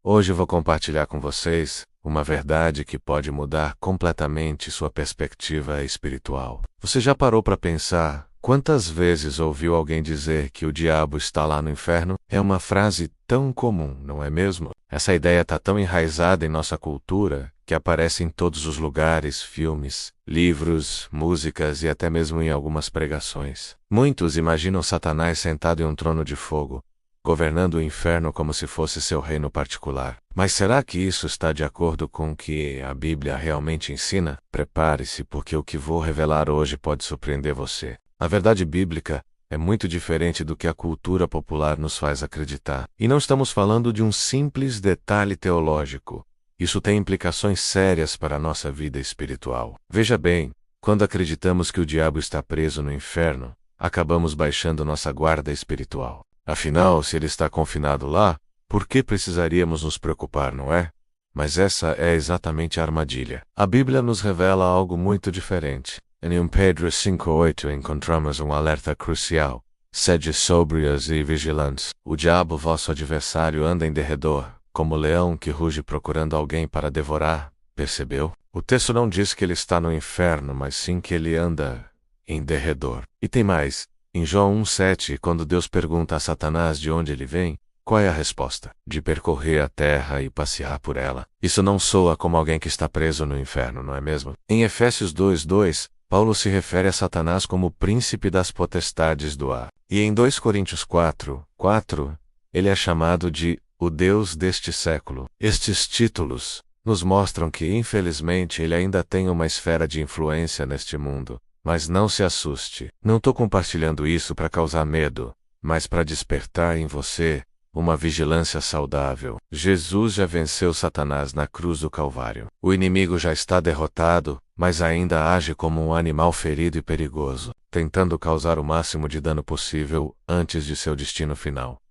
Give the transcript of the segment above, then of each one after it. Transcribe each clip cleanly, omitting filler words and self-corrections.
Hoje vou compartilhar com vocês uma verdade que pode mudar completamente sua perspectiva espiritual. Você já parou para pensar quantas vezes ouviu alguém dizer que o diabo está lá no inferno? É uma frase tão comum, não é mesmo? Essa ideia está tão enraizada em nossa cultura que aparece em todos os lugares, filmes, livros, músicas e até mesmo em algumas pregações. Muitos imaginam Satanás sentado em um trono de fogo, governando o inferno como se fosse seu reino particular. Mas será que isso está de acordo com o que a Bíblia realmente ensina? Prepare-se, porque o que vou revelar hoje pode surpreender você. A verdade bíblica é muito diferente do que a cultura popular nos faz acreditar. E não estamos falando de um simples detalhe teológico. Isso tem implicações sérias para a nossa vida espiritual. Veja bem, quando acreditamos que o diabo está preso no inferno, acabamos baixando nossa guarda espiritual. Afinal, se ele está confinado lá, por que precisaríamos nos preocupar, não é? Mas essa é exatamente a armadilha. A Bíblia nos revela algo muito diferente. Em 1 Pedro 5,8 encontramos um alerta crucial. Sede sóbrios e vigilantes. O diabo, vosso adversário, anda em derredor, como leão que ruge procurando alguém para devorar. Percebeu? O texto não diz que ele está no inferno, mas sim que ele anda em derredor. E tem mais. Em João 1,7, quando Deus pergunta a Satanás de onde ele vem, qual é a resposta? De percorrer a terra e passear por ela. Isso não soa como alguém que está preso no inferno, não é mesmo? Em Efésios 2,2, Paulo se refere a Satanás como príncipe das potestades do ar. E em 2 Coríntios 4,4, ele é chamado de o Deus deste século. Estes títulos nos mostram que, infelizmente, ele ainda tem uma esfera de influência neste mundo. Mas não se assuste. Não estou compartilhando isso para causar medo, mas para despertar em você uma vigilância saudável. Jesus já venceu Satanás na cruz do Calvário. O inimigo já está derrotado, mas ainda age como um animal ferido e perigoso, tentando causar o máximo de dano possível antes de seu destino final.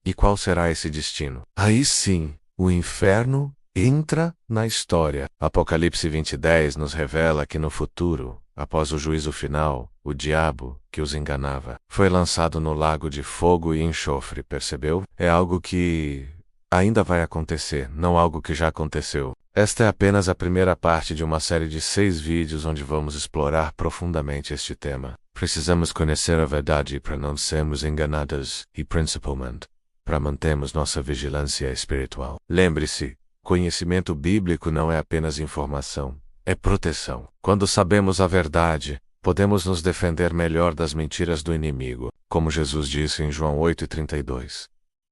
E qual será esse destino? Aí sim, o inferno entra na história. Apocalipse 20:10 nos revela que no futuro, após o juízo final, o diabo, que os enganava, foi lançado no lago de fogo e enxofre, percebeu? É algo que ainda vai acontecer, não algo que já aconteceu. Esta é apenas a primeira parte de uma série de 6 vídeos onde vamos explorar profundamente este tema. Precisamos conhecer a verdade para não sermos enganados e, principalmente, para mantermos nossa vigilância espiritual. Lembre-se, conhecimento bíblico não é apenas informação. É proteção. Quando sabemos a verdade, podemos nos defender melhor das mentiras do inimigo, como Jesus disse em João 8,32.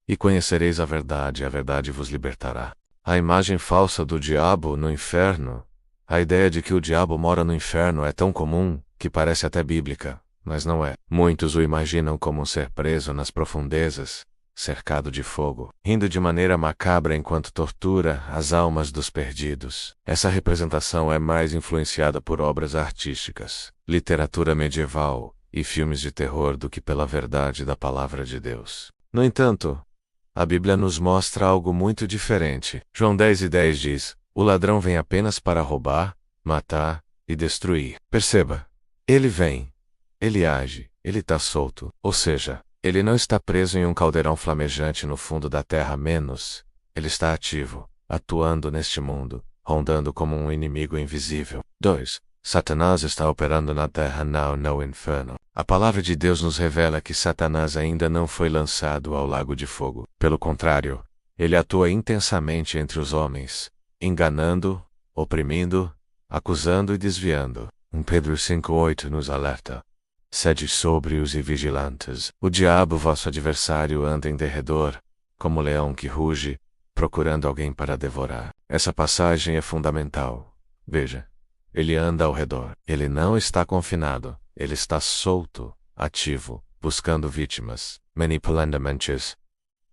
E conhecereis a verdade vos libertará. A imagem falsa do diabo no inferno, a ideia de que o diabo mora no inferno é tão comum que parece até bíblica, mas não é. Muitos o imaginam como um ser preso nas profundezas, cercado de fogo, rindo de maneira macabra enquanto tortura as almas dos perdidos. Essa representação é mais influenciada por obras artísticas, literatura medieval e filmes de terror do que pela verdade da palavra de Deus. No entanto, a Bíblia nos mostra algo muito diferente. João 10:10 diz: o ladrão vem apenas para roubar, matar e destruir. Perceba, ele vem, ele age, ele está solto, ou seja, ele não está preso em um caldeirão flamejante no fundo da terra, menos. Ele está ativo, atuando neste mundo, rondando como um inimigo invisível. 2. Satanás está operando na terra, não no inferno. A palavra de Deus nos revela que Satanás ainda não foi lançado ao lago de fogo. Pelo contrário, ele atua intensamente entre os homens, enganando, oprimindo, acusando e desviando. 1 Pedro 5,8 nos alerta. Sede sóbrios e vigilantes. O diabo, vosso adversário, anda em derredor, como leão que ruge, procurando alguém para devorar. Essa passagem é fundamental. Veja, ele anda ao redor. Ele não está confinado. Ele está solto, ativo, buscando vítimas, manipulando mentes,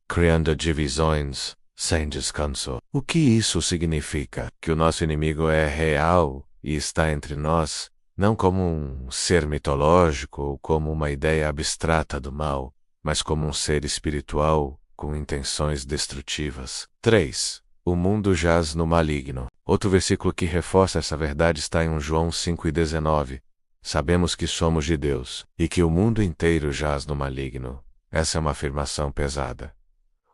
criando divisões, sem descanso. O que isso significa? Que o nosso inimigo é real e está entre nós, não como um ser mitológico ou como uma ideia abstrata do mal, mas como um ser espiritual com intenções destrutivas. 3. O mundo jaz no maligno. Outro versículo que reforça essa verdade está em João 5,19. Sabemos que somos de Deus, e que o mundo inteiro jaz no maligno. Essa é uma afirmação pesada.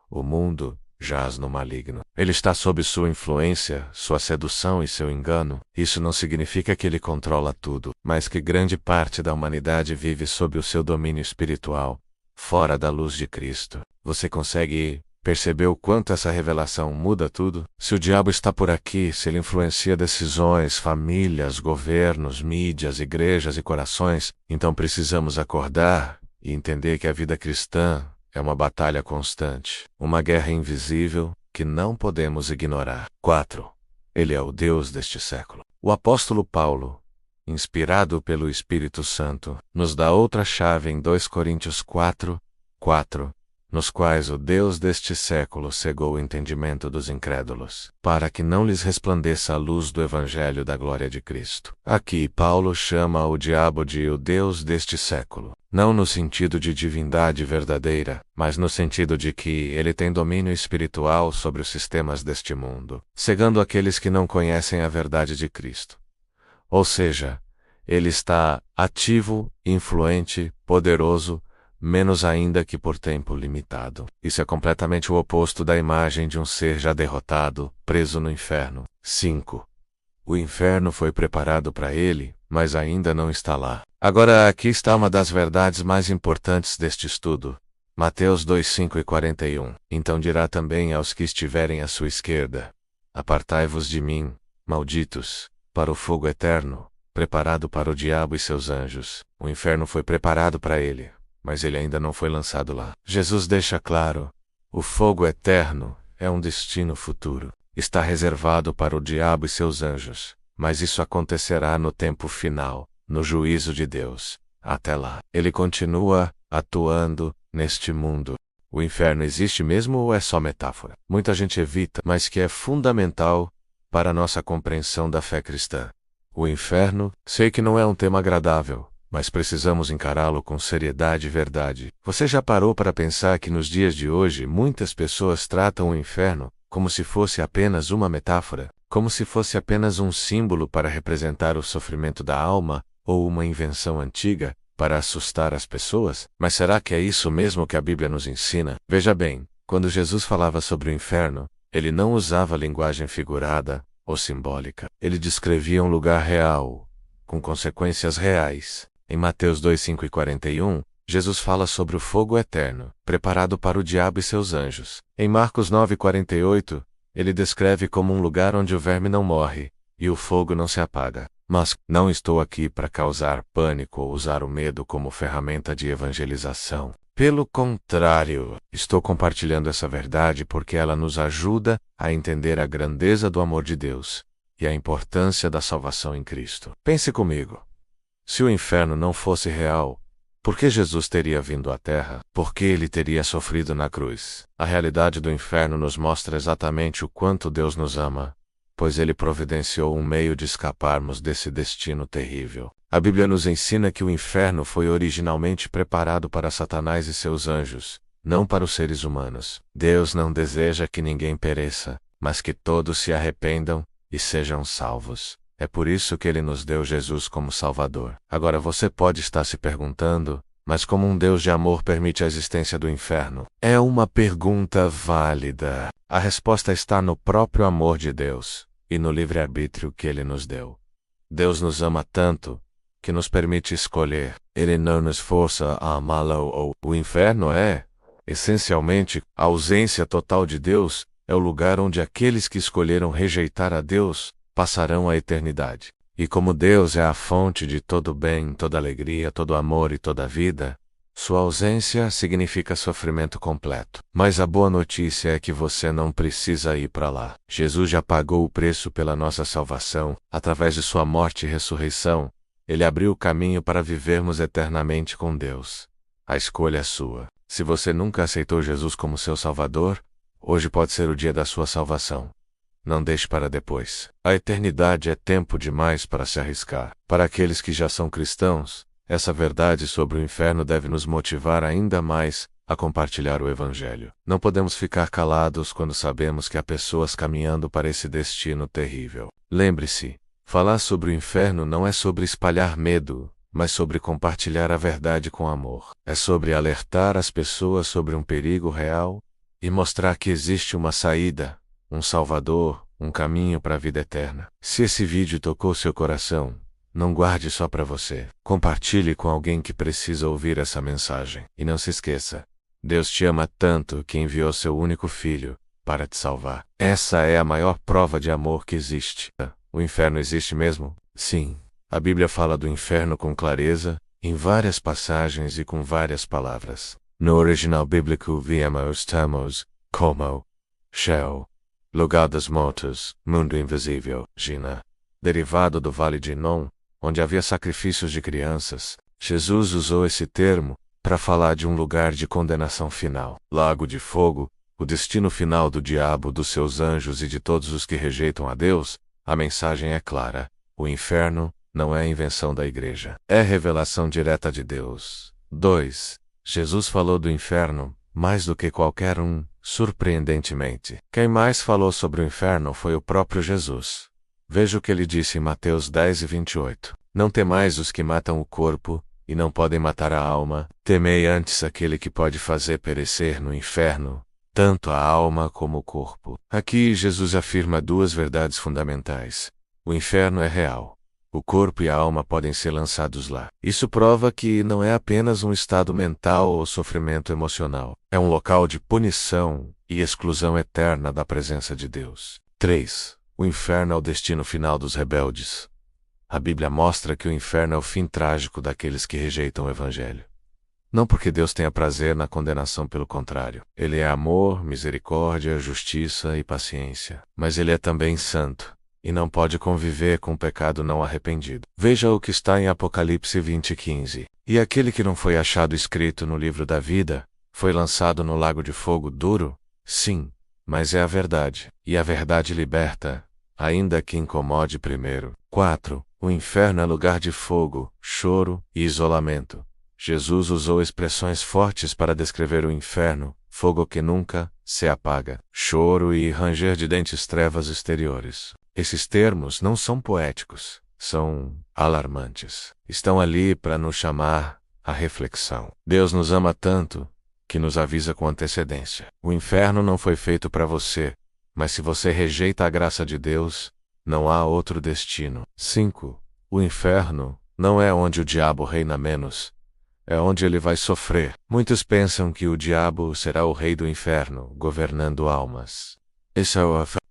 O mundo jaz no maligno. Ele está sob sua influência, sua sedução e seu engano. Isso não significa que ele controla tudo, mas que grande parte da humanidade vive sob o seu domínio espiritual, fora da luz de Cristo. Você consegue perceber o quanto essa revelação muda tudo? Se o diabo está por aqui, se ele influencia decisões, famílias, governos, mídias, igrejas e corações, então precisamos acordar e entender que a vida cristã é uma batalha constante, uma guerra invisível que não podemos ignorar. 4. Ele é o Deus deste século. O apóstolo Paulo, inspirado pelo Espírito Santo, nos dá outra chave em 2 Coríntios 4:4, nos quais o Deus deste século cegou o entendimento dos incrédulos, para que não lhes resplandeça a luz do Evangelho da glória de Cristo. Aqui Paulo chama o diabo de o Deus deste século, não no sentido de divindade verdadeira, mas no sentido de que ele tem domínio espiritual sobre os sistemas deste mundo, cegando aqueles que não conhecem a verdade de Cristo. Ou seja, ele está ativo, influente, poderoso, menos ainda que por tempo limitado. Isso é completamente o oposto da imagem de um ser já derrotado, preso no inferno. 5. O inferno foi preparado para ele, mas ainda não está lá. Agora aqui está uma das verdades mais importantes deste estudo. Mateus 2:5-41. Então dirá também aos que estiverem à sua esquerda: Apartai-vos de mim, malditos, para o fogo eterno, preparado para o diabo e seus anjos. O inferno foi preparado para ele, mas ele ainda não foi lançado lá. Jesus deixa claro: o fogo eterno é um destino futuro. Está reservado para o diabo e seus anjos, mas isso acontecerá no tempo final, no juízo de Deus. Até lá, ele continua atuando neste mundo. O inferno existe mesmo ou é só metáfora? Muita gente evita, mas que é fundamental para nossa compreensão da fé cristã. O inferno, sei que não é um tema agradável, mas precisamos encará-lo com seriedade e verdade. Você já parou para pensar que nos dias de hoje muitas pessoas tratam o inferno como se fosse apenas uma metáfora, como se fosse apenas um símbolo para representar o sofrimento da alma, ou uma invenção antiga para assustar as pessoas? Mas será que é isso mesmo que a Bíblia nos ensina? Veja bem, quando Jesus falava sobre o inferno, ele não usava linguagem figurada ou simbólica. Ele descrevia um lugar real, com consequências reais. Em Mateus 2:5-41, Jesus fala sobre o fogo eterno, preparado para o diabo e seus anjos. Em Marcos 9:48, ele descreve como um lugar onde o verme não morre e o fogo não se apaga. Mas não estou aqui para causar pânico ou usar o medo como ferramenta de evangelização. Pelo contrário, estou compartilhando essa verdade porque ela nos ajuda a entender a grandeza do amor de Deus e a importância da salvação em Cristo. Pense comigo. Se o inferno não fosse real, por que Jesus teria vindo à Terra? Por que ele teria sofrido na cruz? A realidade do inferno nos mostra exatamente o quanto Deus nos ama, pois ele providenciou um meio de escaparmos desse destino terrível. A Bíblia nos ensina que o inferno foi originalmente preparado para Satanás e seus anjos, não para os seres humanos. Deus não deseja que ninguém pereça, mas que todos se arrependam e sejam salvos. É por isso que ele nos deu Jesus como Salvador. Agora você pode estar se perguntando, mas como um Deus de amor permite a existência do inferno? É uma pergunta válida. A resposta está no próprio amor de Deus e no livre-arbítrio que ele nos deu. Deus nos ama tanto que nos permite escolher. Ele não nos força a amá-lo ou o inferno é, essencialmente, a ausência total de Deus, é o lugar onde aqueles que escolheram rejeitar a Deus passarão a eternidade. E como Deus é a fonte de todo bem, toda alegria, todo amor e toda vida, sua ausência significa sofrimento completo. Mas a boa notícia é que você não precisa ir para lá. Jesus já pagou o preço pela nossa salvação, através de sua morte e ressurreição. Ele abriu o caminho para vivermos eternamente com Deus. A escolha é sua. Se você nunca aceitou Jesus como seu Salvador, hoje pode ser o dia da sua salvação. Não deixe para depois. A eternidade é tempo demais para se arriscar. Para aqueles que já são cristãos, essa verdade sobre o inferno deve nos motivar ainda mais a compartilhar o Evangelho. Não podemos ficar calados quando sabemos que há pessoas caminhando para esse destino terrível. Lembre-se, falar sobre o inferno não é sobre espalhar medo, mas sobre compartilhar a verdade com amor. É sobre alertar as pessoas sobre um perigo real e mostrar que existe uma saída, um Salvador, um caminho para a vida eterna. Se esse vídeo tocou seu coração, não guarde só para você. Compartilhe com alguém que precisa ouvir essa mensagem. E não se esqueça, Deus te ama tanto que enviou seu único filho para te salvar. Essa é a maior prova de amor que existe. O inferno existe mesmo? Sim. A Bíblia fala do inferno com clareza, em várias passagens e com várias palavras. No original bíblico vemos termos como Sheol, lugar dos mortos, mundo invisível, Gina. Derivado do Vale de Inom, onde havia sacrifícios de crianças, Jesus usou esse termo para falar de um lugar de condenação final. Lago de fogo, o destino final do diabo, dos seus anjos e de todos os que rejeitam a Deus. A mensagem é clara: o inferno não é invenção da igreja. É revelação direta de Deus. 2. Jesus falou do inferno mais do que qualquer um, surpreendentemente. Quem mais falou sobre o inferno foi o próprio Jesus. Veja o que ele disse em Mateus 10:28. Não temais os que matam o corpo, e não podem matar a alma. Temei antes aquele que pode fazer perecer no inferno tanto a alma como o corpo. Aqui Jesus afirma duas verdades fundamentais. O inferno é real. O corpo e a alma podem ser lançados lá. Isso prova que não é apenas um estado mental ou sofrimento emocional. É um local de punição e exclusão eterna da presença de Deus. 3. O inferno é o destino final dos rebeldes. A Bíblia mostra que o inferno é o fim trágico daqueles que rejeitam o Evangelho. Não porque Deus tenha prazer na condenação, pelo contrário. Ele é amor, misericórdia, justiça e paciência. Mas ele é também santo, e não pode conviver com o pecado não arrependido. Veja o que está em Apocalipse 20:15. E aquele que não foi achado escrito no livro da vida, foi lançado no lago de fogo duro? Sim, mas é a verdade. E a verdade liberta, ainda que incomode primeiro. 4. O inferno é lugar de fogo, choro e isolamento. Jesus usou expressões fortes para descrever o inferno: fogo que nunca se apaga, choro e ranger de dentes, trevas exteriores. Esses termos não são poéticos, são alarmantes. Estão ali para nos chamar à reflexão. Deus nos ama tanto que nos avisa com antecedência. O inferno não foi feito para você, mas se você rejeita a graça de Deus, não há outro destino. 5. O inferno não é onde o diabo reina menos. É onde ele vai sofrer. Muitos pensam que o diabo será o rei do inferno, governando almas. Esse é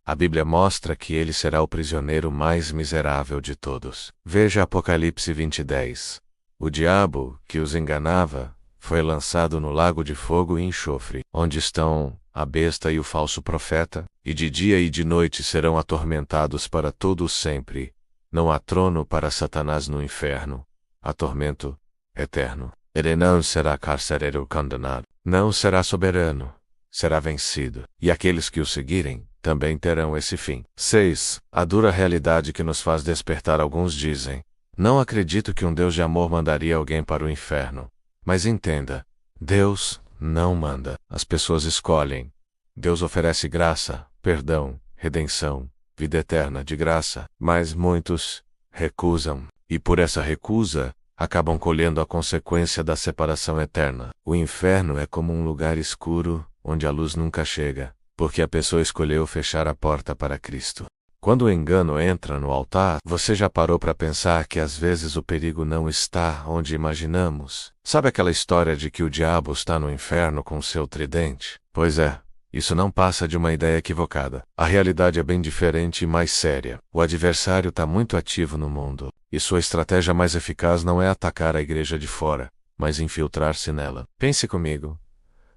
a Bíblia mostra que ele será o prisioneiro mais miserável de todos. Veja Apocalipse 20:10. O diabo, que os enganava, foi lançado no lago de fogo e enxofre, onde estão a besta e o falso profeta, e de dia e de noite serão atormentados para todo o sempre. Não há trono para Satanás no inferno. Há tormento eterno. Ele não será carcereiro condenado. Não será soberano. Será vencido. E aqueles que o seguirem também terão esse fim. 6. A dura realidade que nos faz despertar. Alguns dizem: não acredito que um Deus de amor mandaria alguém para o inferno. Mas entenda, Deus não manda. As pessoas escolhem. Deus oferece graça, perdão, redenção, vida eterna de graça. Mas muitos recusam. E por essa recusa, acabam colhendo a consequência da separação eterna. O inferno é como um lugar escuro, onde a luz nunca chega, porque a pessoa escolheu fechar a porta para Cristo. Quando o engano entra no altar, você já parou para pensar que às vezes o perigo não está onde imaginamos? Sabe aquela história de que o diabo está no inferno com seu tridente? Pois é. Isso não passa de uma ideia equivocada. A realidade é bem diferente e mais séria. O adversário está muito ativo no mundo, e sua estratégia mais eficaz não é atacar a igreja de fora, mas infiltrar-se nela. Pense comigo.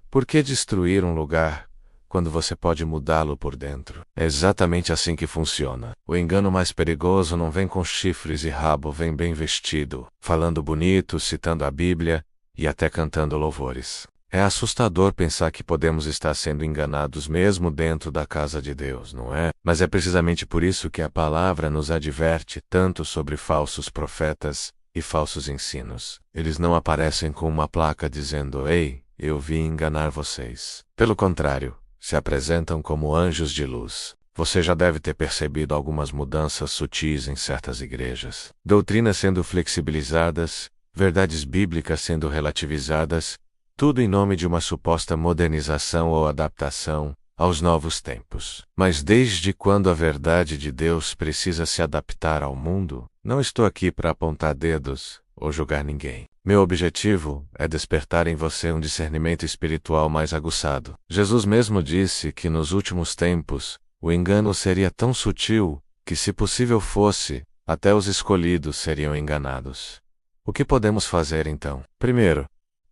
Por que destruir um lugar quando você pode mudá-lo por dentro? É exatamente assim que funciona. O engano mais perigoso não vem com chifres e rabo, vem bem vestido, falando bonito, citando a Bíblia e até cantando louvores. É assustador pensar que podemos estar sendo enganados mesmo dentro da casa de Deus, não é? Mas é precisamente por isso que a palavra nos adverte tanto sobre falsos profetas e falsos ensinos. Eles não aparecem com uma placa dizendo: ei, eu vim enganar vocês. Pelo contrário, se apresentam como anjos de luz. Você já deve ter percebido algumas mudanças sutis em certas igrejas. Doutrinas sendo flexibilizadas, verdades bíblicas sendo relativizadas, Tudo em nome de uma suposta modernização ou adaptação aos novos tempos. Mas desde quando a verdade de Deus precisa se adaptar ao mundo? Não estou aqui para apontar dedos ou julgar ninguém. Meu objetivo é despertar em você um discernimento espiritual mais aguçado. Jesus mesmo disse que nos últimos tempos, o engano seria tão sutil que, se possível fosse, até os escolhidos seriam enganados. O que podemos fazer então? Primeiro,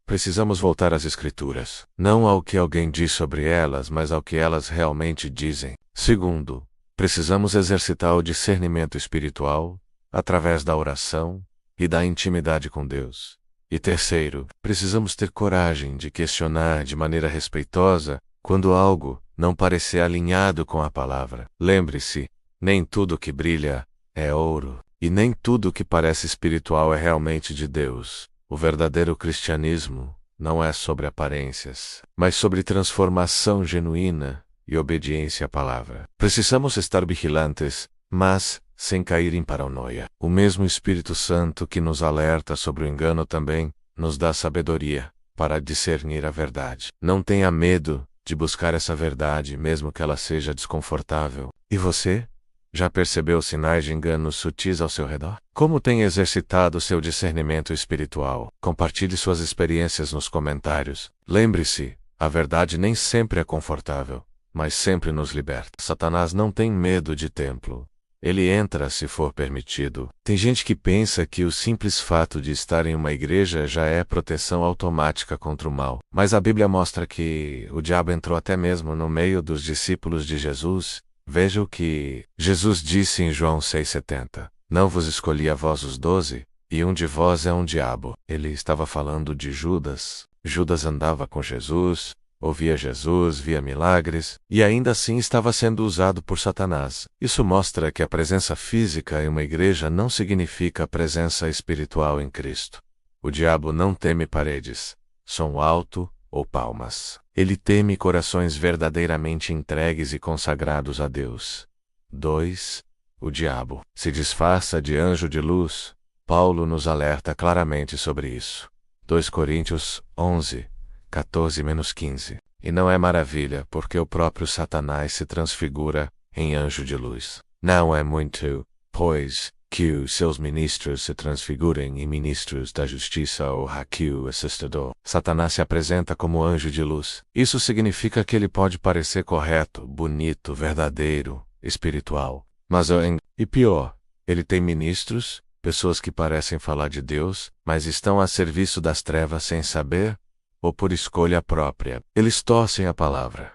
precisamos voltar às Escrituras, não ao que alguém diz sobre elas, mas ao que elas realmente dizem. Segundo, precisamos exercitar o discernimento espiritual através da oração e da intimidade com Deus. E terceiro, precisamos ter coragem de questionar de maneira respeitosa quando algo não parecer alinhado com a palavra. Lembre-se, nem tudo que brilha é ouro, e nem tudo que parece espiritual é realmente de Deus. O verdadeiro cristianismo não é sobre aparências, mas sobre transformação genuína e obediência à palavra. Precisamos estar vigilantes, mas sem cair em paranoia. O mesmo Espírito Santo que nos alerta sobre o engano também nos dá sabedoria para discernir a verdade. Não tenha medo de buscar essa verdade, mesmo que ela seja desconfortável. E você? Já percebeu sinais de enganos sutis ao seu redor? Como tem exercitado seu discernimento espiritual? Compartilhe suas experiências nos comentários. Lembre-se, a verdade nem sempre é confortável, mas sempre nos liberta. Satanás não tem medo de templo. Ele entra se for permitido. Tem gente que pensa que o simples fato de estar em uma igreja já é proteção automática contra o mal. Mas a Bíblia mostra que o diabo entrou até mesmo no meio dos discípulos de Jesus. Veja o que Jesus disse em João 6,70. Não vos escolhi a vós os 12, e um de vós é um diabo. Ele estava falando de Judas. Judas andava com Jesus, ouvia Jesus, via milagres, e ainda assim estava sendo usado por Satanás. Isso mostra que a presença física em uma igreja não significa a presença espiritual em Cristo. O diabo não teme paredes, som alto ou palmas. Ele teme corações verdadeiramente entregues e consagrados a Deus. 2. O diabo se disfarça de anjo de luz. Paulo nos alerta claramente sobre isso. 2 Coríntios 11, 14-15. E não é maravilha, porque o próprio Satanás se transfigura em anjo de luz. Não é muito, pois, que os seus ministros se transfigurem em ministros da justiça ou que o assustador. Satanás se apresenta como anjo de luz. Isso significa que ele pode parecer correto, bonito, verdadeiro, espiritual. Mas e pior, ele tem ministros, pessoas que parecem falar de Deus, mas estão a serviço das trevas sem saber, ou por escolha própria. Eles torcem a palavra,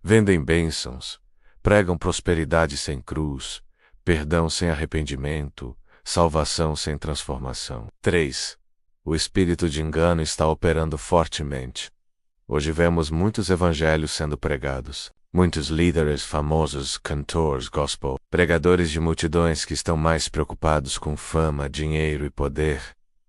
vendem bênçãos, pregam prosperidade sem cruz, perdão sem arrependimento, salvação sem transformação. 3. O espírito de engano está operando fortemente. Hoje vemos muitos evangelhos sendo pregados, muitos líderes famosos, cantores gospel, pregadores de multidões que estão mais preocupados com fama, dinheiro e poder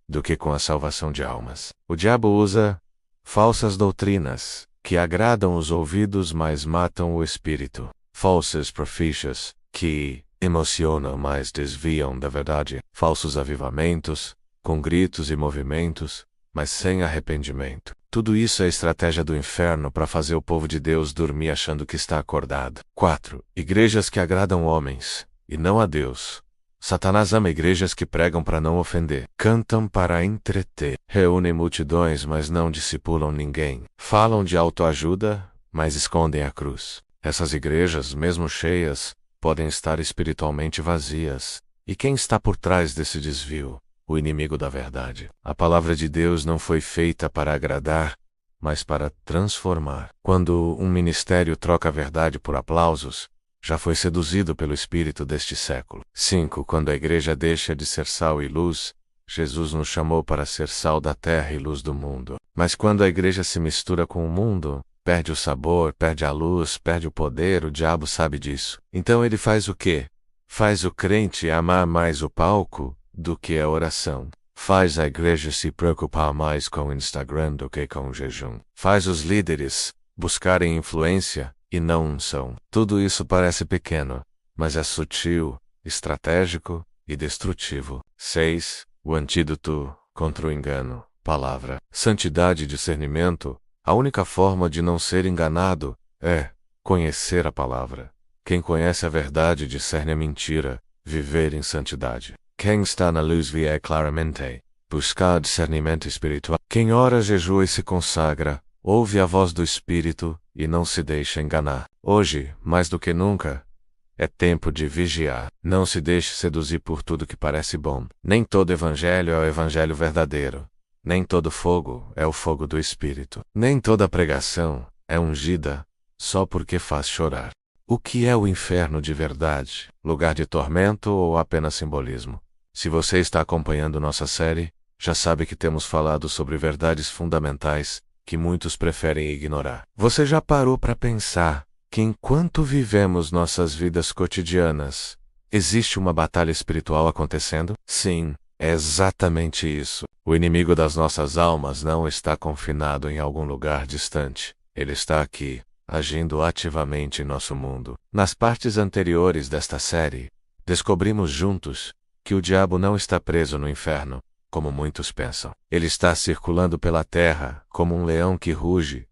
do que com a salvação de almas. O diabo usa falsas doutrinas que agradam os ouvidos, mas matam o espírito. Falsas profecias que emocionam, mas desviam da verdade. Falsos avivamentos, com gritos e movimentos, mas sem arrependimento. Tudo isso é estratégia do inferno para fazer o povo de Deus dormir achando que está acordado. 4. Igrejas que agradam homens, e não a Deus. Satanás ama igrejas que pregam para não ofender, cantam para entreter, reúnem multidões, mas não discipulam ninguém, falam de autoajuda, mas escondem a cruz. Essas igrejas, mesmo cheias, podem estar espiritualmente vazias. E quem está por trás desse desvio? O inimigo da verdade. A palavra de Deus não foi feita para agradar, mas para transformar. Quando um ministério troca a verdade por aplausos, já foi seduzido pelo espírito deste século. 5. Quando a igreja deixa de ser sal e luz, Jesus nos chamou para ser sal da terra e luz do mundo. Mas quando a igreja se mistura com o mundo, perde o sabor, perde a luz, perde o poder, o diabo sabe disso. Então ele faz o quê? Faz o crente amar mais o palco do que a oração. Faz a igreja se preocupar mais com o Instagram do que com o jejum. Faz os líderes buscarem influência e não unção. Tudo isso parece pequeno, mas é sutil, estratégico e destrutivo. 6. O antídoto contra o engano. palavra. Santidade e discernimento, a única forma de não ser enganado é conhecer a palavra. Quem conhece a verdade discerne a mentira, viver em santidade. Quem está na luz vê claramente, buscar discernimento espiritual. Quem ora, jejua e se consagra, ouve a voz do Espírito e não se deixa enganar. Hoje, mais do que nunca, é tempo de vigiar. Não se deixe seduzir por tudo que parece bom. Nem todo evangelho é o evangelho verdadeiro. Nem todo fogo é o fogo do Espírito. Nem toda pregação é ungida só porque faz chorar. O que é o inferno de verdade? Lugar de tormento ou apenas simbolismo? Se você está acompanhando nossa série, já sabe que temos falado sobre verdades fundamentais que muitos preferem ignorar. Você já parou para pensar que enquanto vivemos nossas vidas cotidianas, existe uma batalha espiritual acontecendo? Sim, é exatamente isso. O inimigo das nossas almas não está confinado em algum lugar distante. Ele está aqui, agindo ativamente em nosso mundo. Nas partes anteriores desta série, descobrimos juntos que o diabo não está preso no inferno, como muitos pensam. Ele está circulando pela terra como um leão que ruge,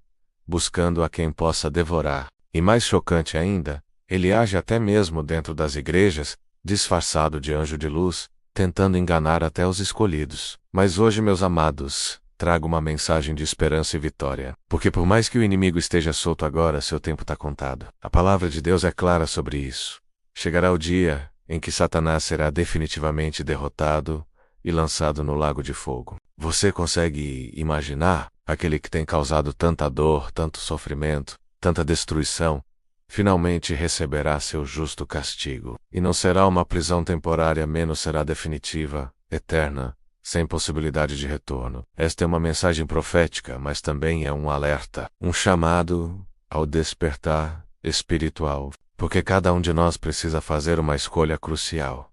buscando a quem possa devorar. E mais chocante ainda, ele age até mesmo dentro das igrejas, disfarçado de anjo de luz, tentando enganar até os escolhidos. Mas hoje, meus amados, trago uma mensagem de esperança e vitória. Porque por mais que o inimigo esteja solto agora, seu tempo está contado. A palavra de Deus é clara sobre isso. Chegará o dia em que Satanás será definitivamente derrotado e lançado no lago de fogo. Você consegue imaginar aquele que tem causado tanta dor, tanto sofrimento, tanta destruição, finalmente receberá seu justo castigo. E não será uma prisão temporária, menos será definitiva, eterna, sem possibilidade de retorno. Esta é uma mensagem profética, mas também é um alerta, um chamado ao despertar espiritual, porque cada um de nós precisa fazer uma escolha crucial.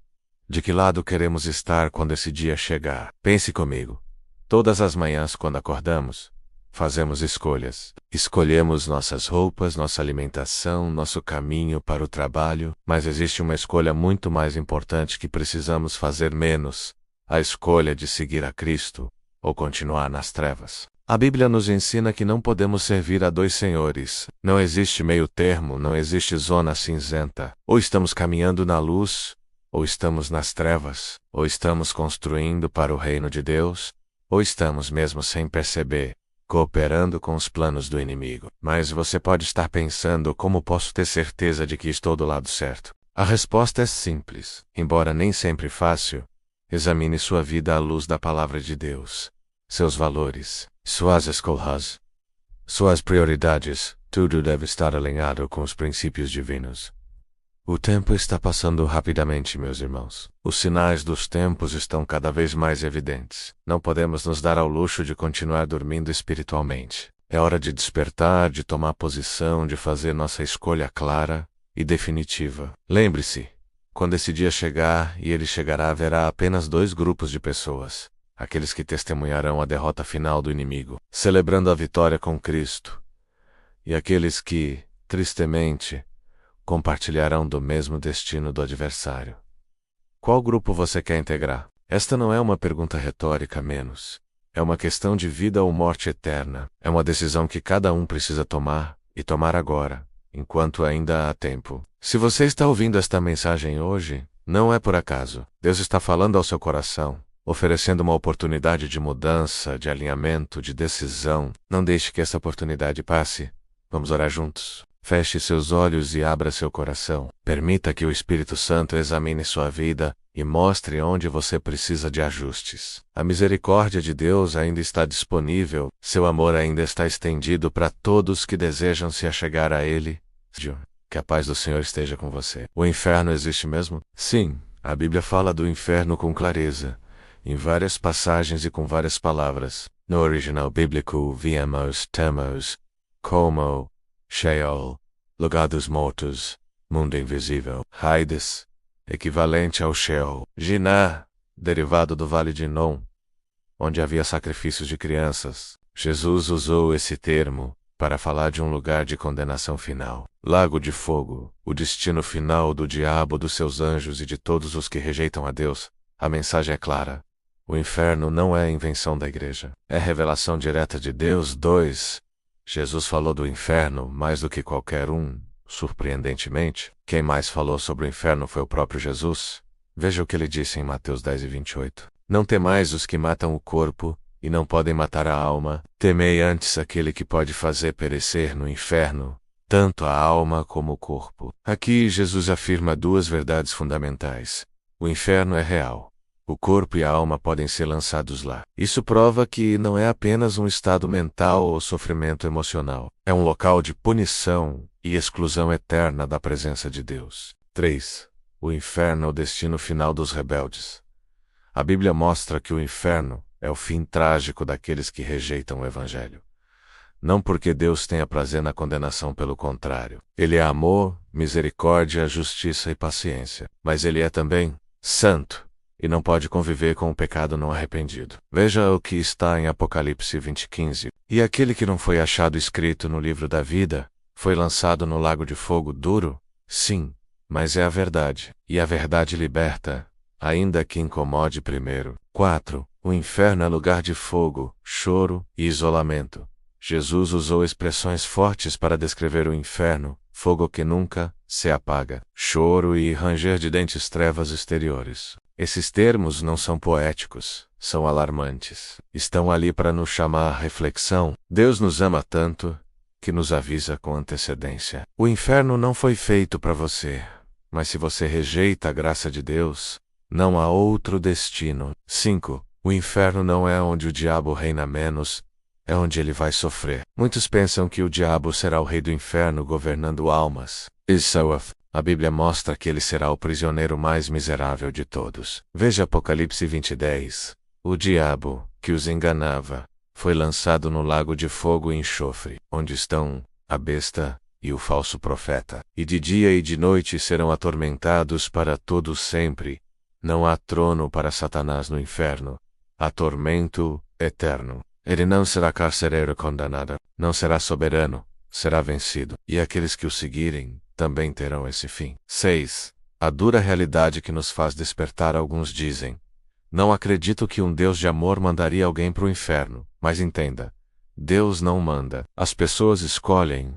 De que lado queremos estar quando esse dia chegar? Pense comigo. Todas as manhãs, quando acordamos, fazemos escolhas. Escolhemos nossas roupas, nossa alimentação, nosso caminho para o trabalho, mas existe uma escolha muito mais importante que precisamos fazer menos: a escolha de seguir a Cristo ou continuar nas trevas. A Bíblia nos ensina que não podemos servir a dois senhores. Não existe meio termo, não existe zona cinzenta. Ou estamos caminhando na luz, ou estamos nas trevas. Ou estamos construindo para o reino de Deus, ou estamos mesmo sem perceber, cooperando com os planos do inimigo. Mas você pode estar pensando: como posso ter certeza de que estou do lado certo? A resposta é simples. Embora nem sempre fácil, examine sua vida à luz da palavra de Deus. Seus valores, suas escolhas, suas prioridades, tudo deve estar alinhado com os princípios divinos. O tempo está passando rapidamente, meus irmãos. Os sinais dos tempos estão cada vez mais evidentes. Não podemos nos dar ao luxo de continuar dormindo espiritualmente. É hora de despertar, de tomar posição, de fazer nossa escolha clara e definitiva. Lembre-se, quando esse dia chegar, e ele chegará, haverá apenas dois grupos de pessoas: aqueles que testemunharão a derrota final do inimigo, celebrando a vitória com Cristo, e aqueles que, tristemente, compartilharão do mesmo destino do adversário. Qual grupo você quer integrar? Esta não é uma pergunta retórica, menos. É uma questão de vida ou morte eterna. É uma decisão que cada um precisa tomar, e tomar agora, enquanto ainda há tempo. Se você está ouvindo esta mensagem hoje, não é por acaso. Deus está falando ao seu coração, oferecendo uma oportunidade de mudança, de alinhamento, de decisão. Não deixe que essa oportunidade passe. Vamos orar juntos. Feche seus olhos e abra seu coração. Permita que o Espírito Santo examine sua vida e mostre onde você precisa de ajustes. A misericórdia de Deus ainda está disponível, seu amor ainda está estendido para todos que desejam se achegar a Ele. Que a paz do Senhor esteja com você. O inferno existe mesmo? Sim, a Bíblia fala do inferno com clareza, em várias passagens e com várias palavras. No original bíblico, temos como Sheol, lugar dos mortos, mundo invisível. Hades, equivalente ao Sheol. Jiná, derivado do Vale de Inom, onde havia sacrifícios de crianças. Jesus usou esse termo para falar de um lugar de condenação final. Lago de fogo, o destino final do diabo, dos seus anjos e de todos os que rejeitam a Deus. A mensagem é clara. O inferno não é invenção da igreja. É revelação direta de Deus. 2. Jesus falou do inferno mais do que qualquer um. Surpreendentemente, quem mais falou sobre o inferno foi o próprio Jesus. Veja o que ele disse em Mateus 10:28. Não temais os que matam o corpo, e não podem matar a alma. Temei antes aquele que pode fazer perecer no inferno tanto a alma como o corpo. Aqui Jesus afirma duas verdades fundamentais. O inferno é real. O corpo e a alma podem ser lançados lá. Isso prova que não é apenas um estado mental ou sofrimento emocional. É um local de punição e exclusão eterna da presença de Deus. 3. O inferno é o destino final dos rebeldes. A Bíblia mostra que o inferno é o fim trágico daqueles que rejeitam o Evangelho. Não porque Deus tenha prazer na condenação, pelo contrário. Ele é amor, misericórdia, justiça e paciência. Mas ele é também santo, e não pode conviver com o pecado não arrependido. Veja o que está em Apocalipse 20:15. E aquele que não foi achado escrito no livro da vida, foi lançado no lago de fogo duro? Sim, mas é a verdade. E a verdade liberta, ainda que incomode primeiro. 4. O inferno é lugar de fogo, choro e isolamento. Jesus usou expressões fortes para descrever o inferno: fogo que nunca se apaga, choro e ranger de dentes, trevas exteriores. Esses termos não são poéticos, são alarmantes. Estão ali para nos chamar à reflexão. Deus nos ama tanto que nos avisa com antecedência. O inferno não foi feito para você, mas se você rejeita a graça de Deus, não há outro destino. 5. O inferno não é onde o diabo reina menos, é onde ele vai sofrer. Muitos pensam que o diabo será o rei do inferno governando almas. A Bíblia mostra que ele será o prisioneiro mais miserável de todos. Veja Apocalipse 20:10. O diabo, que os enganava, foi lançado no lago de fogo e enxofre, onde estão a besta e o falso profeta. E de dia e de noite serão atormentados para todo sempre. Não há trono para Satanás no inferno. Há tormento eterno. Ele não será carcereiro condenado, não será soberano, será vencido. E aqueles que o seguirem também terão esse fim. 6. A dura realidade que nos faz despertar. Alguns dizem: não acredito que um Deus de amor mandaria alguém para o inferno. Mas entenda, Deus não manda. As pessoas escolhem.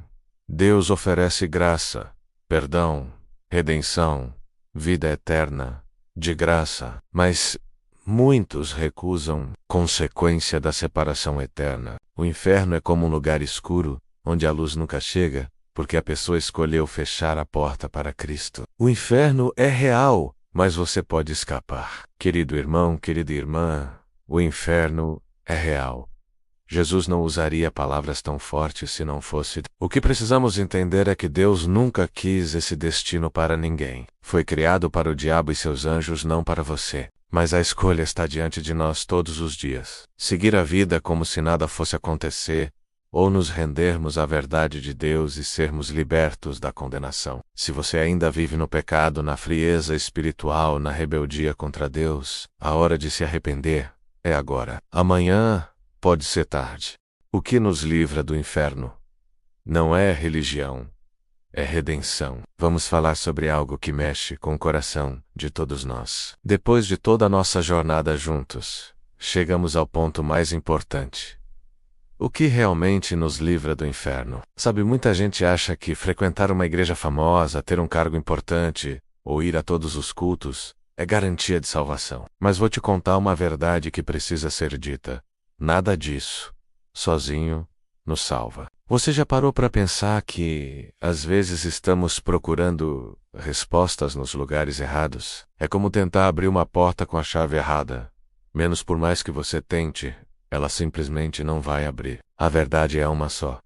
Deus oferece graça, perdão, redenção, vida eterna, de graça. Mas muitos recusam, consequência da separação eterna. O inferno é como um lugar escuro, onde a luz nunca chega, porque a pessoa escolheu fechar a porta para Cristo. O inferno é real, mas você pode escapar. Querido irmão, querida irmã, o inferno é real. Jesus não usaria palavras tão fortes se não fosse. O que precisamos entender é que Deus nunca quis esse destino para ninguém. Foi criado para o diabo e seus anjos, não para você. Mas a escolha está diante de nós todos os dias. Seguir a vida como se nada fosse acontecer, ou nos rendermos à verdade de Deus e sermos libertos da condenação. Se você ainda vive no pecado, na frieza espiritual, na rebeldia contra Deus, a hora de se arrepender é agora. Amanhã pode ser tarde. O que nos livra do inferno não é religião, é redenção. Vamos falar sobre algo que mexe com o coração de todos nós. Depois de toda a nossa jornada juntos, chegamos ao ponto mais importante. O que realmente nos livra do inferno? Sabe, muita gente acha que frequentar uma igreja famosa, ter um cargo importante, ou ir a todos os cultos, é garantia de salvação. Mas vou te contar uma verdade que precisa ser dita. Nada disso, sozinho, nos salva. Você já parou para pensar que, às vezes, estamos procurando respostas nos lugares errados? É como tentar abrir uma porta com a chave errada. Menos por mais que você tente, ela simplesmente não vai abrir. A verdade é uma só.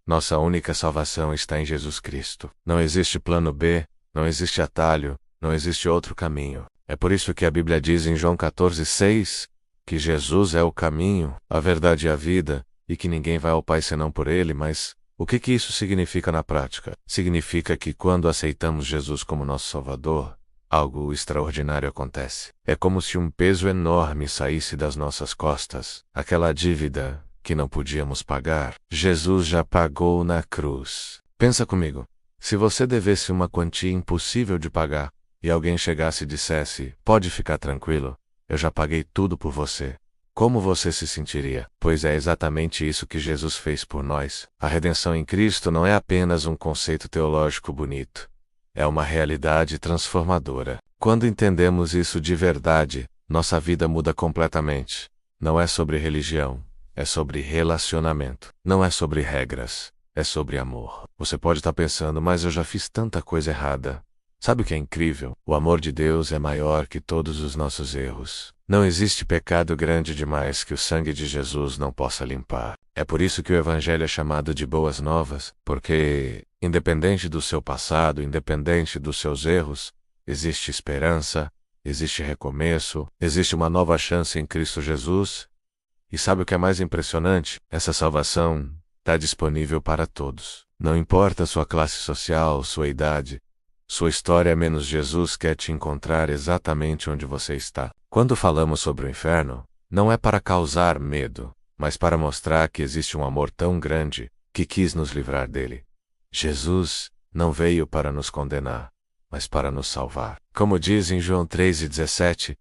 Nossa única salvação está em Jesus Cristo. Não existe plano B, não existe atalho, não existe outro caminho. É por isso que a Bíblia diz em João 14:6 que Jesus é o caminho, a verdade e a vida, e que ninguém vai ao Pai senão por Ele. Mas o que isso significa na prática? Significa que quando aceitamos Jesus como nosso Salvador, algo extraordinário acontece. É como se um peso enorme saísse das nossas costas. Aquela dívida que não podíamos pagar, Jesus já pagou na cruz. Pensa comigo. Se você devesse uma quantia impossível de pagar, e alguém chegasse e dissesse: pode ficar tranquilo, Eu já paguei tudo por você. Como você se sentiria? Pois é exatamente isso que Jesus fez por nós. A redenção em Cristo não é apenas um conceito teológico bonito. É uma realidade transformadora. Quando entendemos isso de verdade, nossa vida muda completamente. Não é sobre religião, é sobre relacionamento. Não é sobre regras, é sobre amor. Você pode estar pensando, mas eu já fiz tanta coisa errada. Sabe o que é incrível? O amor de Deus é maior que todos os nossos erros. Não existe pecado grande demais que o sangue de Jesus não possa limpar. É por isso que o Evangelho é chamado de Boas Novas, porque, independente do seu passado, independente dos seus erros, existe esperança, existe recomeço, existe uma nova chance em Cristo Jesus. E sabe o que é mais impressionante? Essa salvação está disponível para todos. Não importa sua classe social, sua idade, sua história, menos Jesus quer te encontrar exatamente onde você está. Quando falamos sobre o inferno, não é para causar medo, mas para mostrar que existe um amor tão grande que quis nos livrar dele. Jesus não veio para nos condenar, mas para nos salvar. Como diz em João 3:17,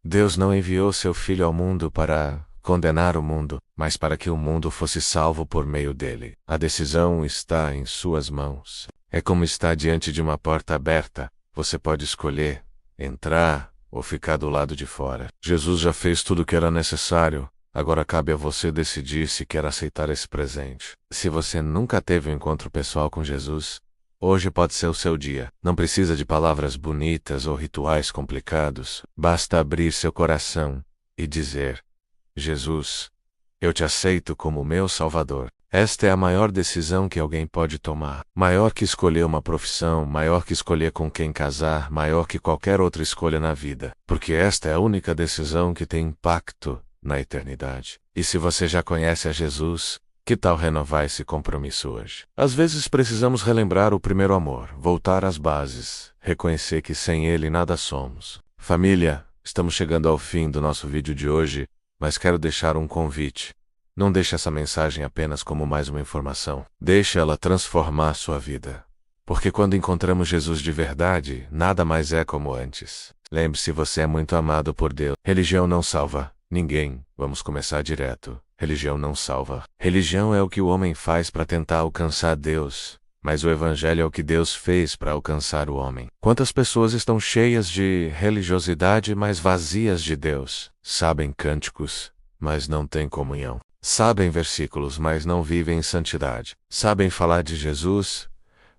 Deus não enviou seu Filho ao mundo para condenar o mundo, mas para que o mundo fosse salvo por meio dele. A decisão está em suas mãos. É como estar diante de uma porta aberta. Você pode escolher entrar ou ficar do lado de fora. Jesus já fez tudo o que era necessário. Agora cabe a você decidir se quer aceitar esse presente. Se você nunca teve um encontro pessoal com Jesus, hoje pode ser o seu dia. Não precisa de palavras bonitas ou rituais complicados. Basta abrir seu coração e dizer: Jesus, eu te aceito como meu Salvador. Esta é a maior decisão que alguém pode tomar. Maior que escolher uma profissão, maior que escolher com quem casar, maior que qualquer outra escolha na vida. Porque esta é a única decisão que tem impacto na eternidade. E se você já conhece a Jesus, que tal renovar esse compromisso hoje? Às vezes precisamos relembrar o primeiro amor, voltar às bases, reconhecer que sem ele nada somos. Família, estamos chegando ao fim do nosso vídeo de hoje, mas quero deixar um convite. Não deixe essa mensagem apenas como mais uma informação. Deixe ela transformar sua vida. Porque quando encontramos Jesus de verdade, nada mais é como antes. Lembre-se, você é muito amado por Deus. Religião não salva ninguém. Vamos começar direto. Religião não salva. Religião é o que o homem faz para tentar alcançar Deus. Mas o Evangelho é o que Deus fez para alcançar o homem. Quantas pessoas estão cheias de religiosidade, mas vazias de Deus? Sabem cânticos, mas não têm comunhão. Sabem versículos, mas não vivem em santidade. Sabem falar de Jesus,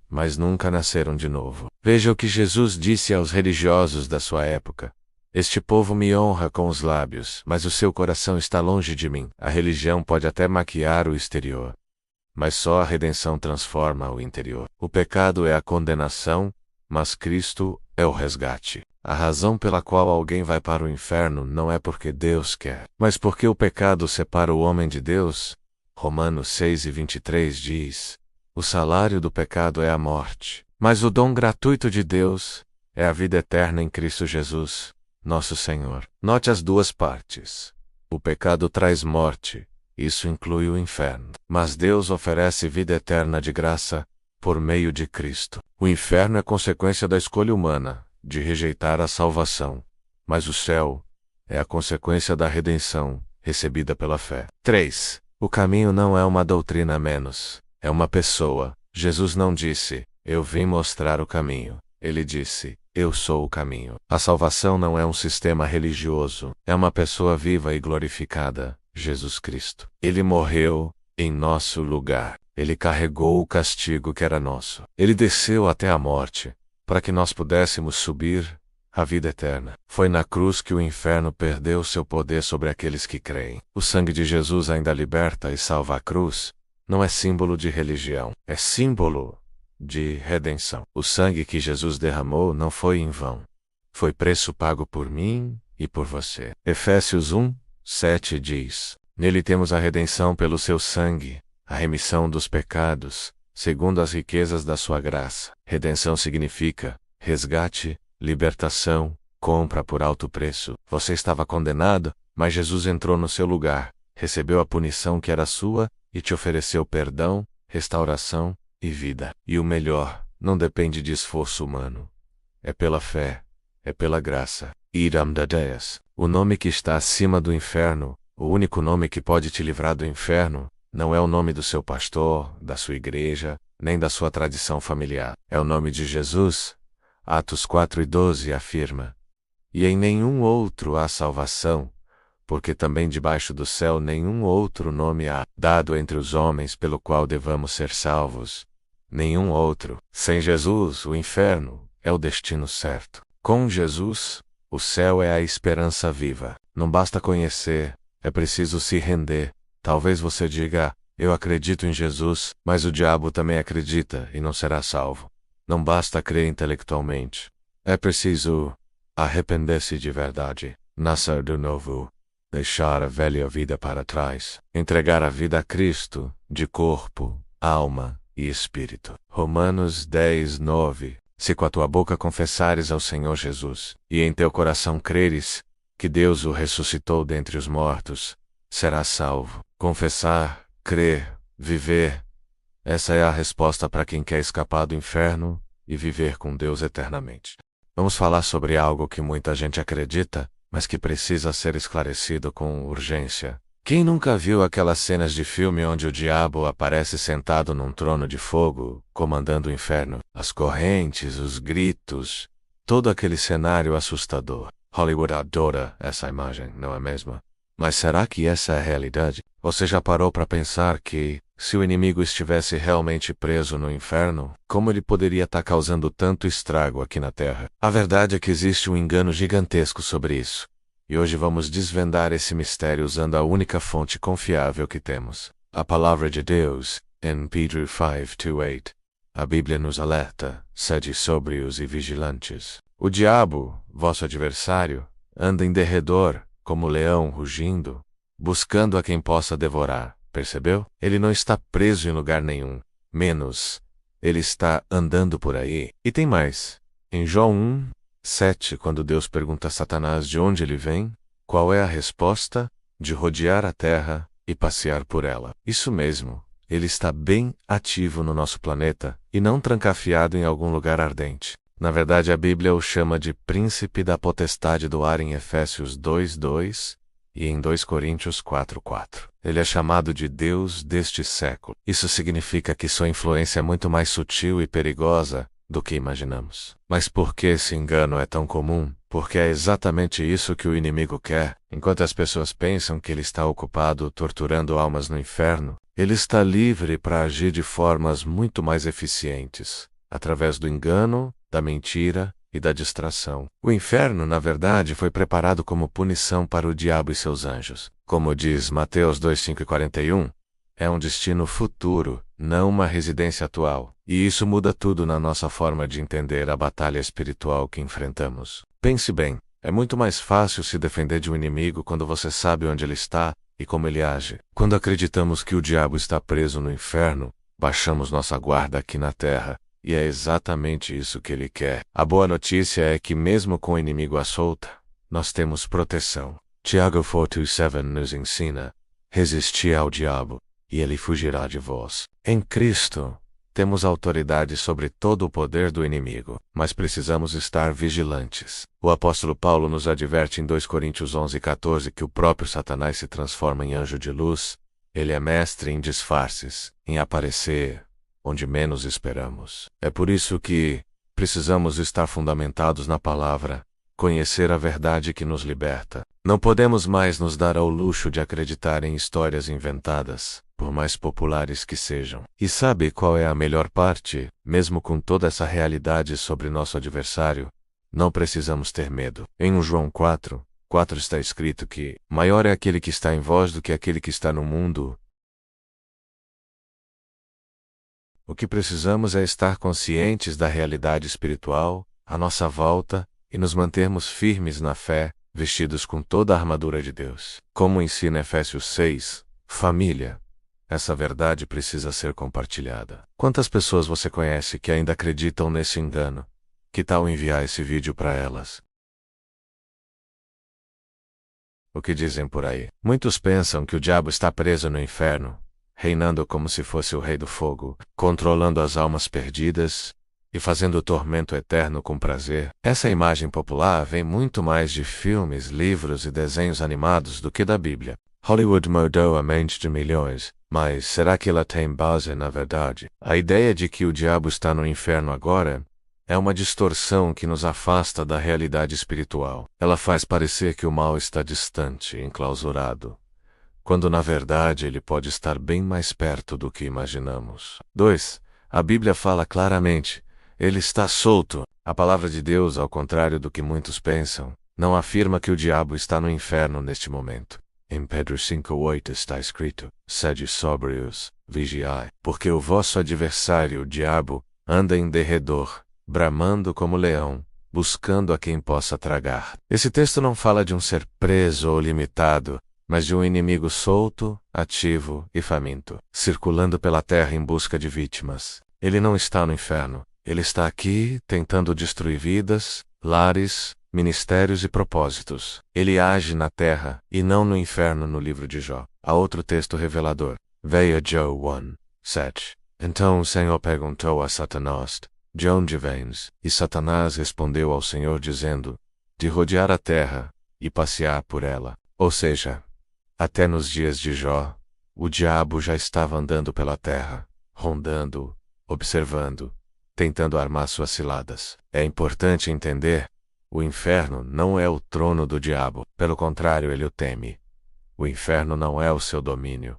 mas nunca nasceram de novo. Veja o que Jesus disse aos religiosos da sua época. Este povo me honra com os lábios, mas o seu coração está longe de mim. A religião pode até maquiar o exterior, mas só a redenção transforma o interior. O pecado é a condenação, mas Cristo é o resgate. A razão pela qual alguém vai para o inferno não é porque Deus quer, mas porque o pecado separa o homem de Deus. Romanos 6:23 diz: o salário do pecado é a morte, mas o dom gratuito de Deus é a vida eterna em Cristo Jesus, nosso Senhor. Note as duas partes. O pecado traz morte, isso inclui o inferno. Mas Deus oferece vida eterna de graça por meio de Cristo. O inferno é consequência da escolha humana de rejeitar a salvação, mas o céu é a consequência da redenção recebida pela fé. 3. O caminho não é uma doutrina menos, é uma pessoa. Jesus não disse: eu vim mostrar o caminho. Ele disse: eu sou o caminho. A salvação não é um sistema religioso, é uma pessoa viva e glorificada, Jesus Cristo. Ele morreu em nosso lugar. Ele carregou o castigo que era nosso. Ele desceu até a morte, para que nós pudéssemos subir à vida eterna. Foi na cruz que o inferno perdeu seu poder sobre aqueles que creem. O sangue de Jesus ainda liberta e salva. A cruz não é símbolo de religião, é símbolo de redenção. O sangue que Jesus derramou não foi em vão. Foi preço pago por mim e por você. Efésios 1:7 diz: nele temos a redenção pelo seu sangue, a remissão dos pecados, segundo as riquezas da sua graça. Redenção significa resgate, libertação, compra por alto preço. Você estava condenado, mas Jesus entrou no seu lugar, recebeu a punição que era sua e te ofereceu perdão, restauração e vida. E o melhor, não depende de esforço humano. É pela fé. é pela graça. Iram Deus, o nome que está acima do inferno, o único nome que pode te livrar do inferno, não é o nome do seu pastor, da sua igreja, nem da sua tradição familiar. É o nome de Jesus. Atos 4:12 afirma: e em nenhum outro há salvação, porque também debaixo do céu nenhum outro nome há dado entre os homens pelo qual devamos ser salvos. Nenhum outro. Sem Jesus, o inferno é o destino certo. Com Jesus, o céu é a esperança viva. Não basta conhecer, é preciso se render. Talvez você diga: eu acredito em Jesus, mas o diabo também acredita e não será salvo. Não basta crer intelectualmente. É preciso arrepender-se de verdade, nascer de novo, deixar a velha vida para trás, entregar a vida a Cristo, de corpo, alma e espírito. Romanos 10:9. Se com a tua boca confessares ao Senhor Jesus, e em teu coração creres que Deus o ressuscitou dentre os mortos, serás salvo. Confessar, crer, viver. Essa é a resposta para quem quer escapar do inferno e viver com Deus eternamente. Vamos falar sobre algo que muita gente acredita, mas que precisa ser esclarecido com urgência. Quem nunca viu aquelas cenas de filme onde o diabo aparece sentado num trono de fogo, comandando o inferno? As correntes, os gritos, todo aquele cenário assustador. Hollywood adora essa imagem, não é mesmo? Mas será que essa é a realidade? Você já parou para pensar que, se o inimigo estivesse realmente preso no inferno, como ele poderia estar causando tanto estrago aqui na Terra? A verdade é que existe um engano gigantesco sobre isso. E hoje vamos desvendar esse mistério usando a única fonte confiável que temos, a Palavra de Deus, em Pedro 5:8. A Bíblia nos alerta: sede sóbrios e vigilantes. O diabo, vosso adversário, anda em derredor, como leão rugindo, buscando a quem possa devorar. Percebeu? Ele não está preso em lugar nenhum. Menos, ele está andando por aí. E tem mais. Em João 1:7, quando Deus pergunta a Satanás de onde ele vem, qual é a resposta? De rodear a terra e passear por ela. Isso mesmo, ele está bem ativo no nosso planeta e não trancafiado em algum lugar ardente. Na verdade, a Bíblia o chama de príncipe da potestade do ar em Efésios 2:2 e em 2 Coríntios 4:4. Ele é chamado de Deus deste século. Isso significa que sua influência é muito mais sutil e perigosa do que imaginamos. Mas por que esse engano é tão comum? Porque é exatamente isso que o inimigo quer. Enquanto as pessoas pensam que ele está ocupado torturando almas no inferno, ele está livre para agir de formas muito mais eficientes, através do engano, da mentira e da distração. O inferno, na verdade, foi preparado como punição para o diabo e seus anjos. Como diz Mateus 2:5-41, é um destino futuro, não uma residência atual. E isso muda tudo na nossa forma de entender a batalha espiritual que enfrentamos. Pense bem, é muito mais fácil se defender de um inimigo quando você sabe onde ele está e como ele age. Quando acreditamos que o diabo está preso no inferno, baixamos nossa guarda aqui na terra. E é exatamente isso que ele quer. A boa notícia é que mesmo com o inimigo à solta, nós temos proteção. Tiago 4:7 nos ensina: resisti ao diabo, e ele fugirá de vós. Em Cristo, temos autoridade sobre todo o poder do inimigo, mas precisamos estar vigilantes. O apóstolo Paulo nos adverte em 2 Coríntios 11:14 que o próprio Satanás se transforma em anjo de luz. Ele é mestre em disfarces, em aparecer onde menos esperamos. É por isso que precisamos estar fundamentados na palavra, conhecer a verdade que nos liberta. Não podemos mais nos dar ao luxo de acreditar em histórias inventadas, por mais populares que sejam. E sabe qual é a melhor parte? Mesmo com toda essa realidade sobre nosso adversário, não precisamos ter medo. Em João 4:4 está escrito que maior é aquele que está em vós do que aquele que está no mundo. O que precisamos é estar conscientes da realidade espiritual, à nossa volta, e nos mantermos firmes na fé, vestidos com toda a armadura de Deus. Como ensina Efésios 6, família, essa verdade precisa ser compartilhada. Quantas pessoas você conhece que ainda acreditam nesse engano? Que tal enviar esse vídeo para elas? O que dizem por aí? Muitos pensam que o diabo está preso no inferno, reinando como se fosse o rei do fogo, controlando as almas perdidas e fazendo o tormento eterno com prazer. Essa imagem popular vem muito mais de filmes, livros e desenhos animados do que da Bíblia. Hollywood mordou a mente de milhões, mas será que ela tem base na verdade? A ideia de que o diabo está no inferno agora é uma distorção que nos afasta da realidade espiritual. Ela faz parecer que o mal está distante, enclausurado, quando na verdade ele pode estar bem mais perto do que imaginamos. 2. A Bíblia fala claramente: ele está solto. A palavra de Deus, ao contrário do que muitos pensam, não afirma que o diabo está no inferno neste momento. Em Pedro 5:8 está escrito: sede sóbrios, vigiai, porque o vosso adversário, o diabo, anda em derredor, bramando como leão, buscando a quem possa tragar. Esse texto não fala de um ser preso ou limitado, mas de um inimigo solto, ativo e faminto, circulando pela terra em busca de vítimas. Ele não está no inferno. Ele está aqui tentando destruir vidas, lares, ministérios e propósitos. Ele age na terra e não no inferno no livro de Jó. Há outro texto revelador. Veia Jó 1:7. Então o Senhor perguntou a Satanás: de onde vens? E Satanás respondeu ao Senhor dizendo: de rodear a terra e passear por ela. Ou seja, até nos dias de Jó, o diabo já estava andando pela terra, rondando, observando, tentando armar suas ciladas. É importante entender: o inferno não é o trono do diabo. Pelo contrário, ele o teme. O inferno não é o seu domínio,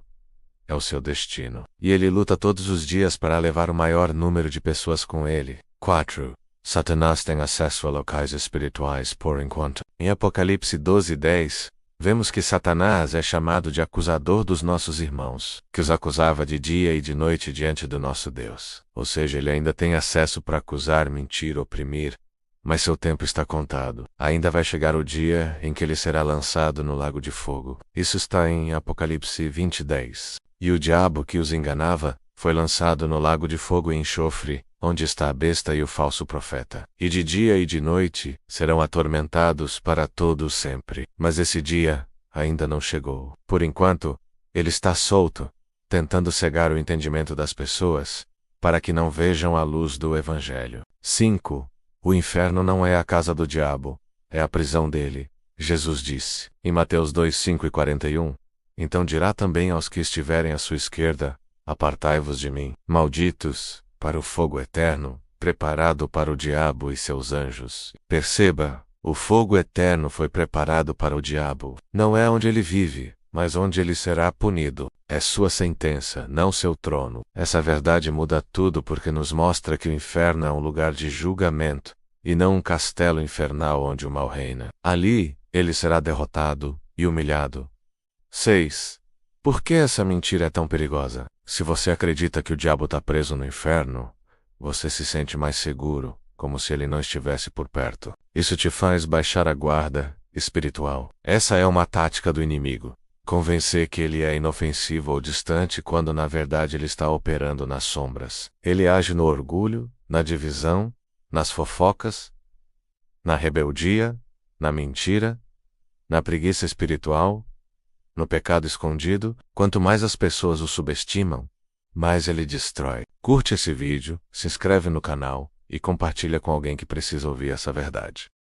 é o seu destino. E ele luta todos os dias para levar o maior número de pessoas com ele. 4. Satanás tem acesso a locais espirituais por enquanto. Em Apocalipse 12:10, vemos que Satanás é chamado de acusador dos nossos irmãos, que os acusava de dia e de noite diante do nosso Deus. Ou seja, ele ainda tem acesso para acusar, mentir, oprimir, mas seu tempo está contado. Ainda vai chegar o dia em que ele será lançado no lago de fogo. Isso está em Apocalipse 20:10. E o diabo que os enganava foi lançado no lago de fogo e enxofre, onde está a besta e o falso profeta. E de dia e de noite serão atormentados para todo sempre. Mas esse dia ainda não chegou. Por enquanto, ele está solto, tentando cegar o entendimento das pessoas, para que não vejam a luz do Evangelho. 5. O inferno não é a casa do diabo, é a prisão dele. Jesus disse, em Mateus 2:5-41, então dirá também aos que estiverem à sua esquerda: apartai-vos de mim, malditos, para o fogo eterno, preparado para o diabo e seus anjos. Perceba, o fogo eterno foi preparado para o diabo. Não é onde ele vive, mas onde ele será punido. É sua sentença, não seu trono. Essa verdade muda tudo porque nos mostra que o inferno é um lugar de julgamento, e não um castelo infernal onde o mal reina. Ali, ele será derrotado e humilhado. 6. Por que essa mentira é tão perigosa? Se você acredita que o diabo está preso no inferno, você se sente mais seguro, como se ele não estivesse por perto. Isso te faz baixar a guarda espiritual. Essa é uma tática do inimigo: convencer que ele é inofensivo ou distante quando na verdade ele está operando nas sombras. Ele age no orgulho, na divisão, nas fofocas, na rebeldia, na mentira, na preguiça espiritual, no pecado escondido. Quanto mais as pessoas o subestimam, mais ele destrói. Curte esse vídeo, se inscreve no canal e compartilha com alguém que precisa ouvir essa verdade.